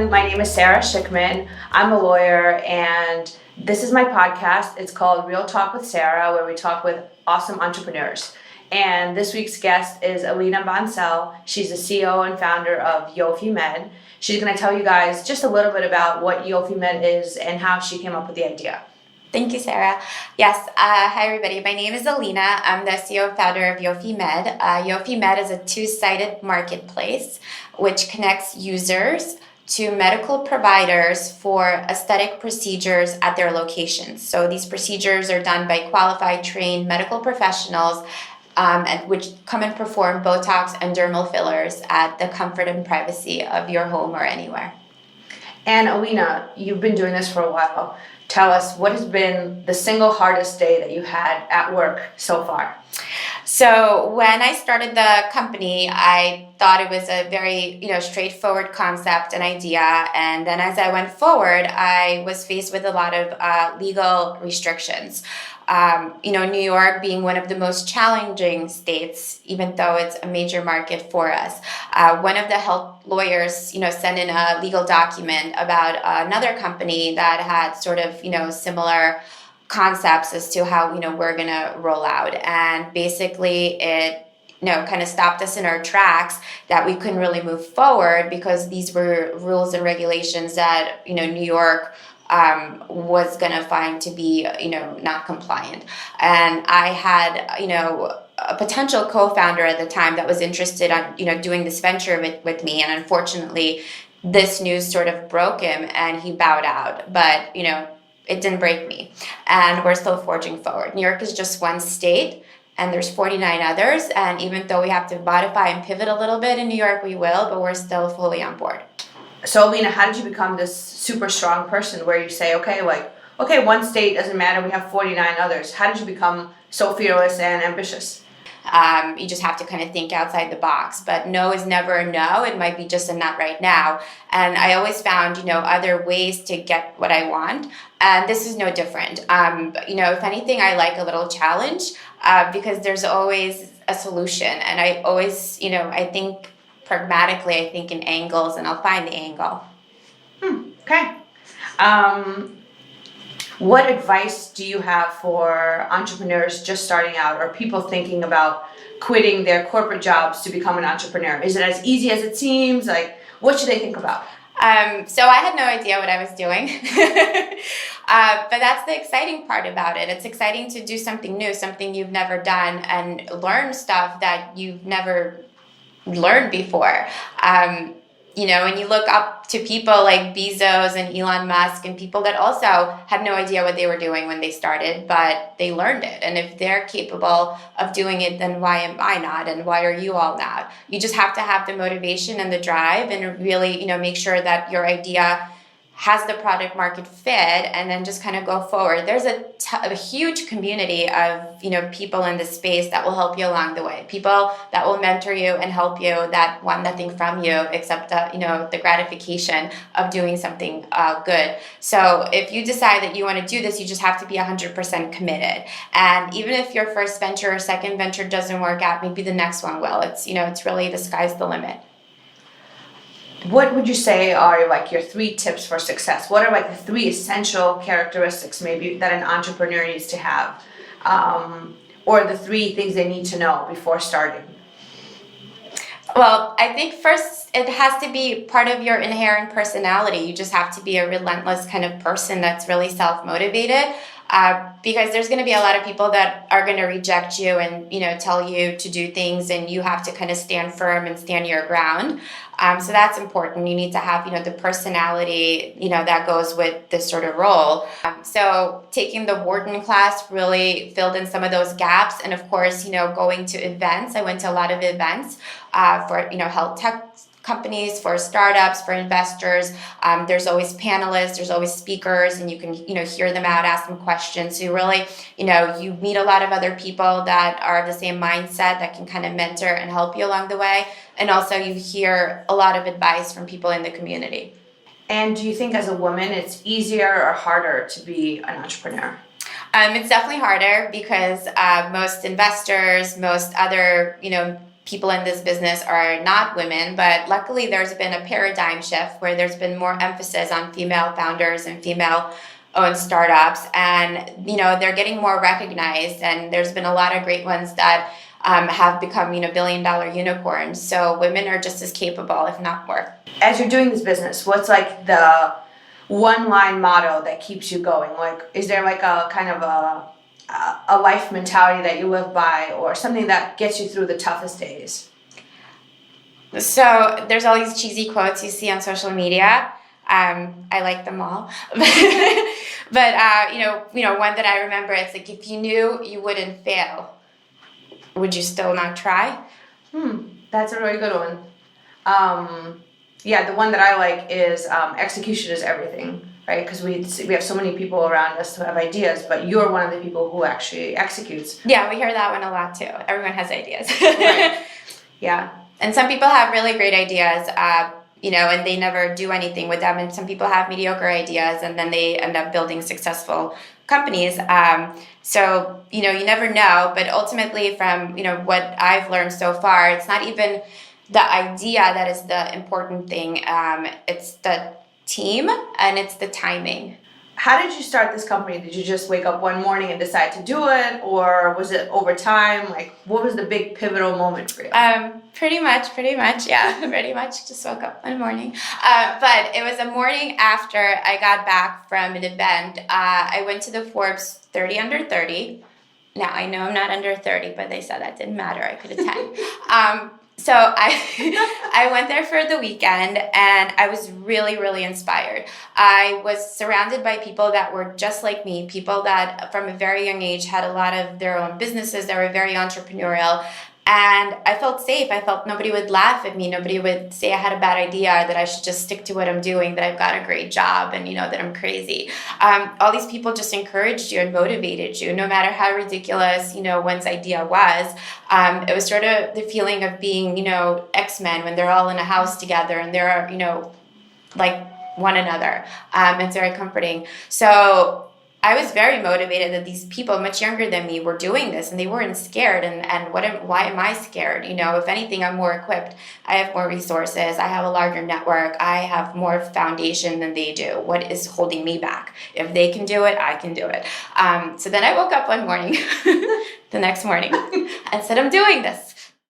everyone. My name is Sarah Schickman. I'm a lawyer, and this is my podcast. It's called Real Talk with Sarah, where we talk with awesome entrepreneurs. And this week's guest is Alina Bancel. She's the CEO and founder of Yofi Med. She's going to tell you guys just a little bit about what Yofi Med is and how she came up with the idea. Thank you, Sarah. Yes, hi everybody. My name is Alina. I'm the CEO and founder of Yofi Med. Yofi Med is a two-sided marketplace which connects users to medical providers for aesthetic procedures at their locations. So these procedures are done by qualified, trained medical professionals and which come and perform Botox and dermal fillers at the comfort and privacy of your home or anywhere. And Alina, you've been doing this for a while. Tell us, what has been the single hardest day that you had at work so far? So when I started the company, I thought it was a very, straightforward concept and idea. And then as I went forward, I was faced with a lot of legal restrictions. New York being one of the most challenging states, even though it's a major market for us. One of the health lawyers, sent in a legal document about another company that had sort of, similar concepts as to how, we're going to roll out. And basically it kind of stopped us in our tracks that we couldn't really move forward because these were rules and regulations that, New York was going to find to be, not compliant. And I had, a potential co-founder at the time that was interested on, doing this venture with me. And unfortunately, this news sort of broke him and he bowed out. But, it didn't break me. And we're still forging forward. New York is just one state and there's 49 others. And even though we have to modify and pivot a little bit in New York, we will, but we're still fully on board. So, Alina, how did you become this super strong person where you say, okay, one state doesn't matter, we have 49 others. How did you become so fearless and ambitious? You just have to kind of think outside the box. But no is never a no. It might be just a not right now. And I always found, other ways to get what I want. And this is no different. If anything, I like a little challenge because there's always a solution. And I always, I think pragmatically, I think in angles, and I'll find the angle. Okay. What advice do you have for entrepreneurs just starting out or people thinking about quitting their corporate jobs to become an entrepreneur? Is it as easy as it seems? What should they think about? So I had no idea what I was doing, but that's the exciting part about it. It's exciting to do something new, something you've never done, and learn stuff that you've never learned before. When you look up to people like Bezos and Elon Musk and people that also had no idea what they were doing when they started, but they learned it. And if they're capable of doing it, then why am I not? And why are you all not? You just have to have the motivation and the drive and really, make sure that your idea has the product market fit and then just kind of go forward. There's a huge community of, people in this space that will help you along the way. People that will mentor you and help you that want nothing from you except, the gratification of doing something good. So if you decide that you want to do this, you just have to be 100% committed. And even if your first venture or second venture doesn't work out, maybe the next one will. It's really the sky's the limit. What would you say are your 3 tips for success? What are the 3 essential characteristics maybe that an entrepreneur needs to have? Or the 3 things they need to know before starting? Well, I think first it has to be part of your inherent personality. You just have to be a relentless kind of person that's really self-motivated. Because there's going to be a lot of people that are going to reject you and, tell you to do things, and you have to kind of stand firm and stand your ground. So that's important. You need to have, the personality, that goes with this sort of role. So taking the Wharton class really filled in some of those gaps. And of course, going to events. I went to a lot of events for, health tech companies, for startups, for investors. There's always panelists, there's always speakers, and you can, hear them out, ask them questions. So you really, you meet a lot of other people that are of the same mindset that can kind of mentor and help you along the way. And also you hear a lot of advice from people in the community. And do you think as a woman, it's easier or harder to be an entrepreneur? It's definitely harder because most investors, most other, people in this business are not women, but luckily there's been a paradigm shift where there's been more emphasis on female founders and female owned startups, and they're getting more recognized, and there's been a lot of great ones that have become billion-dollar unicorns. So women are just as capable, if not more. As you're doing this business, what's like the one line motto that keeps you going? Like, is there like a kind of a life mentality that you live by, or something that gets you through the toughest days? So there's all these cheesy quotes you see on social media. I like them all, but one that I remember, it's like, if you knew you wouldn't fail, would you still not try? That's a really good one. Yeah, the one that I like is execution is everything, right? Because we have so many people around us who have ideas, but you're one of the people who actually executes. Yeah, we hear that one a lot too. Everyone has ideas. Right. Yeah. And some people have really great ideas, and they never do anything with them. And some people have mediocre ideas, and then they end up building successful companies. So you never know. But ultimately, from what I've learned so far, it's not even the idea that is the important thing. It's the team and it's the timing. How did you start this company? Did you just wake up one morning and decide to do it, or was it over time? Like, what was the big pivotal moment for you? Pretty much, yeah. Pretty much just woke up one morning. But it was a morning after I got back from an event. I went to the Forbes 30 Under 30. Now, I know I'm not under 30, but they said that didn't matter. I could attend. So I went there for the weekend, and I was really, really inspired. I was surrounded by people that were just like me, people that from a very young age had a lot of their own businesses. They were very entrepreneurial. And I felt safe. I felt nobody would laugh at me. Nobody would say I had a bad idea, that I should just stick to what I'm doing, that I've got a great job, and that I'm crazy. All these people just encouraged you and motivated you, no matter how ridiculous one's idea was. It was sort of the feeling of being X-Men when they're all in a house together and they're like one another. It's very comforting. So I was very motivated that these people much younger than me were doing this, and they weren't scared. And why am I scared? If anything, I'm more equipped. I have more resources. I have a larger network. I have more foundation than they do. What is holding me back? If they can do it, I can do it. So then I woke up one morning, the next morning, and said, I'm doing this.